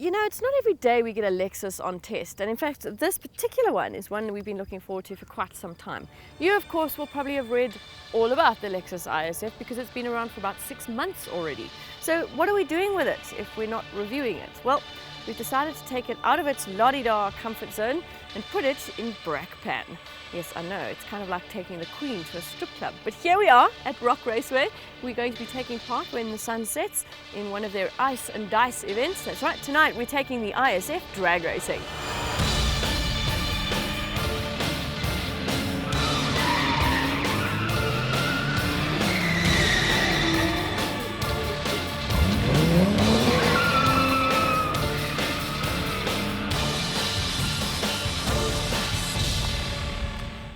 You know, it's not every day we get a Lexus on test, and in fact this particular one is one we've been looking forward to for quite some time. You of course will probably have read all about the Lexus ISF because it's been around for about 6 months already. So what are we doing with it if we're not reviewing it? Well, we've decided to take it out of its la-di-da comfort zone and put it in Brakpan. Yes, I know, it's kind of like taking the Queen to a strip club. But here we are at Rock Raceway. We're going to be taking part when the sun sets in one of their ice and dice events. That's right, tonight we're taking the ISF drag racing.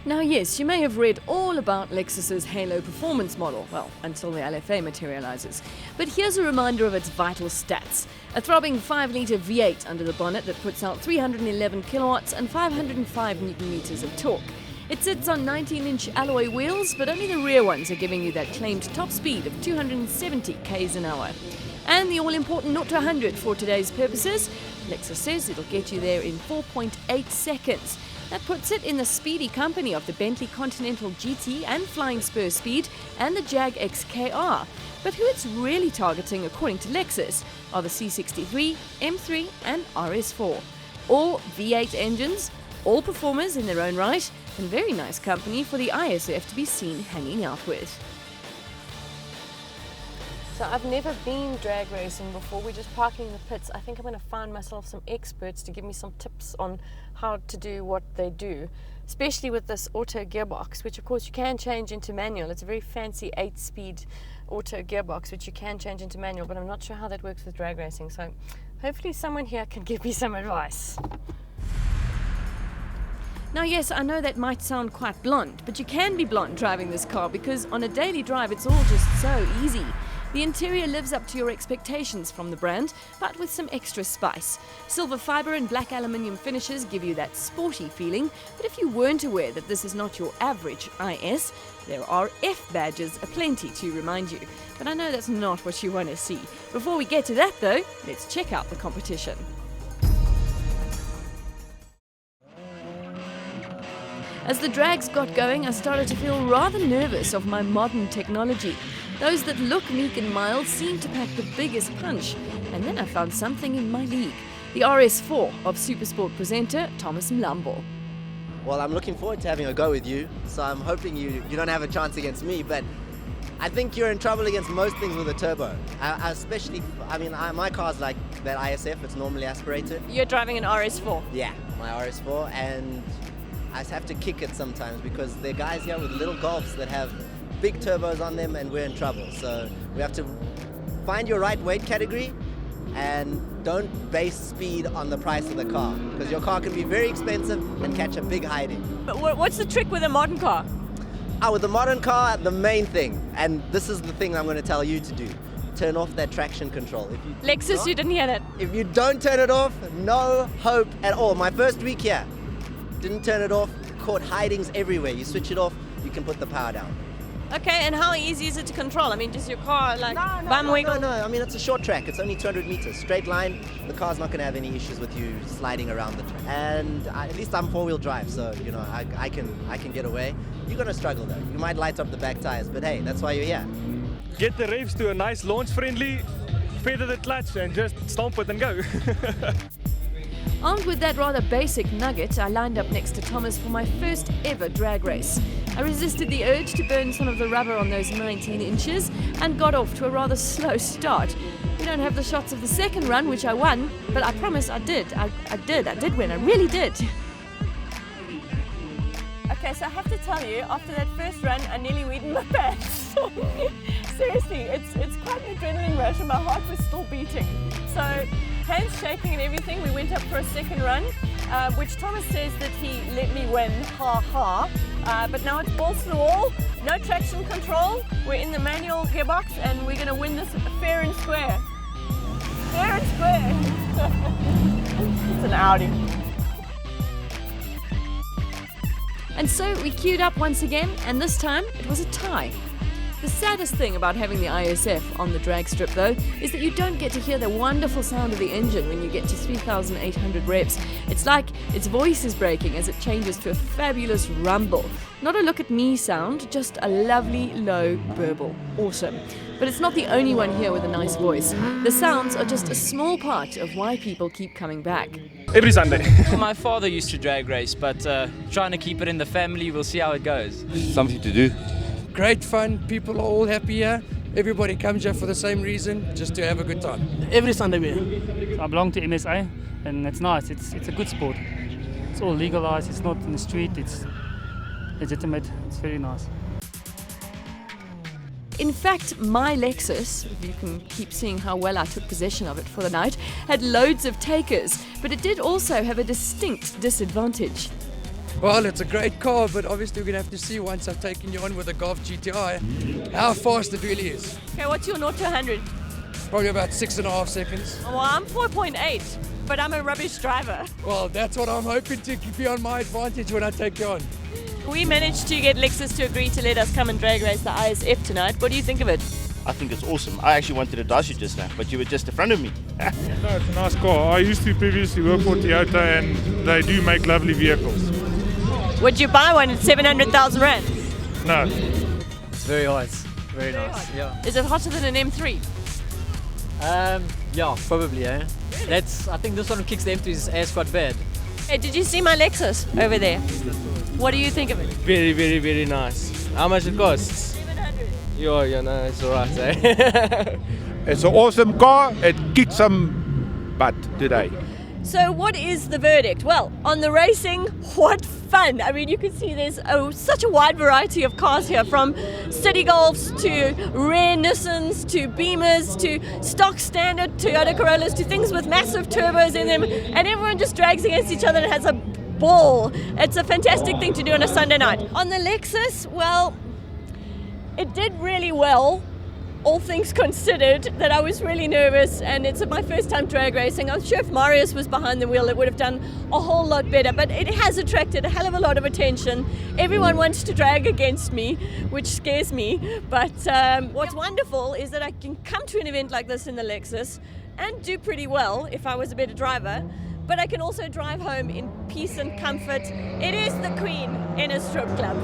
Now yes, you may have read all about Lexus's Halo performance model, well, until the LFA materializes. But here's a reminder of its vital stats. A throbbing 5-litre V8 under the bonnet that puts out 311 kilowatts and 505 newton meters of torque. It sits on 19-inch alloy wheels, but only the rear ones are giving you that claimed top speed of 270 k's an hour. And the all-important 0 to 100 for today's purposes, Lexus says it'll get you there in 4.8 seconds. That puts it in the speedy company of the Bentley Continental GT and Flying Spur Speed and the Jag XKR. But who it's really targeting, according to Lexus, are the C63, M3 and RS4. All V8 engines, all performers in their own right, and very nice company for the ISF to be seen hanging out with. So I've never been drag racing before. We're just parking in the pits. I think I'm going to find myself some experts to give me some tips on how to do what they do, especially with this auto gearbox, which of course you can change into manual. It's a very fancy 8-speed auto gearbox, which you can change into manual, but I'm not sure how that works with drag racing. So hopefully someone here can give me some advice. Now yes, I know that might sound quite blonde, but you can be blonde driving this car because on a daily drive it's all just so easy. The interior lives up to your expectations from the brand, but with some extra spice. Silver fibre and black aluminium finishes give you that sporty feeling, but if you weren't aware that this is not your average IS, there are F badges aplenty to remind you. But I know that's not what you want to see. Before we get to that though, let's check out the competition. As the drags got going, I started to feel rather nervous of my modern technology. Those that look meek and mild seem to pack the biggest punch. And then I found something in my league. The RS4 of Supersport presenter Thomas Mlambo. Well, I'm looking forward to having a go with you, so I'm hoping you don't have a chance against me, but I think you're in trouble against most things with a turbo. My car's like that ISF, it's normally aspirated. You're driving an RS4? Yeah, my RS4, and I have to kick it sometimes because there are guys here with little Golfs that have big turbos on them and we're in trouble. So we have to find your right weight category and don't base speed on the price of the car because your car can be very expensive and catch a big hiding. But what's the trick with a modern car? With a modern car, the main thing, and this is the thing I'm going to tell you to do, turn off that traction control. Lexus, you didn't hear that. If you don't turn it off, no hope at all. My first week here, didn't turn it off, caught hidings everywhere. You switch it off, you can put the power down. Okay, and how easy is it to control? I mean, does your car bum wiggle? No. I mean, it's a short track. It's only 200 meters. Straight line. The car's not going to have any issues with you sliding around the track. And at least I'm 4-wheel drive, so, you know, I can get away. You're going to struggle, though. You might light up the back tires, but hey, that's why you're here. Get the revs to a nice launch-friendly, feather the clutch and just stomp it and go. Armed with that rather basic nugget, I lined up next to Thomas for my first ever drag race. I resisted the urge to burn some of the rubber on those 19 inches and got off to a rather slow start. We don't have the shots of the second run, which I won, but I promise I did. I did win, I really did. Okay, so I have to tell you, after that first run, I nearly weed in my pants. Seriously, it's quite an adrenaline rush and my heart was still beating. So, hands shaking and everything, we went up for a second run, which Thomas says that he let me win, ha ha. But now it's balls to the wall, no traction control, we're in the manual gearbox and we're going to win this fair and square. Fair and square. It's an Audi. And so we queued up once again, and this time it was a tie. The The saddest thing about having the ISF on the drag strip, though, is that you don't get to hear the wonderful sound of the engine when you get to 3,800 reps. It's like its voice is breaking as it changes to a fabulous rumble. Not a look at me sound, just a lovely low burble. Awesome. But it's not the only one here with a nice voice. The sounds are just a small part of why people keep coming back. Every Sunday. My father used to drag race, but trying to keep it in the family, we'll see how it goes. Something to do. Great fun, people are all happy here. Everybody comes here for the same reason, just to have a good time. Every Sunday we're here. I belong to MSA and it's nice, it's a good sport. It's all legalized, it's not in the street, it's legitimate, it's very nice. In fact, my Lexus, if you can keep seeing how well I took possession of it for the night, had loads of takers, but it did also have a distinct disadvantage. Well, it's a great car, but obviously we're going to have to see once I've taken you on with a Golf GTI how fast it really is. Okay, what's your 0 to 100? Probably about 6.5 seconds. Well, I'm 4.8, but I'm a rubbish driver. Well, that's what I'm hoping to be on my advantage when I take you on. We managed to get Lexus to agree to let us come and drag race the ISF tonight. What do you think of it? I think it's awesome. I actually wanted to dash you just now, but you were just in front of me. No, it's a nice car. I used to previously work for Toyota and they do make lovely vehicles. Would you buy one at 700,000 rand? No. It's very hot. Very nice. Yeah. Is it hotter than an M3? Yeah, probably. I think this one kicks the M3's ass quite bad. Hey, did you see my Lexus over there? What do you think of it? Very, very, very nice. How much it costs? 700. Yeah, no, it's alright. Eh? It's an awesome car. It kicks some butt today. So what is the verdict? Well, on the racing, what fun. I mean, you can see there's such a wide variety of cars here, from city Golfs to rare Nissans to Beamers to stock standard Toyota Corollas to things with massive turbos in them, and everyone just drags against each other and has a ball. It's a fantastic thing to do on a Sunday night. On the Lexus, well, it did really well, all things considered, that I was really nervous, and it's my first time drag racing. I'm sure if Marius was behind the wheel it would have done a whole lot better, but it has attracted a hell of a lot of attention. Everyone wants to drag against me, which scares me, but what's wonderful is that I can come to an event like this in the Lexus and do pretty well if I was a better driver, but I can also drive home in peace and comfort. It is the Queen in a strip club.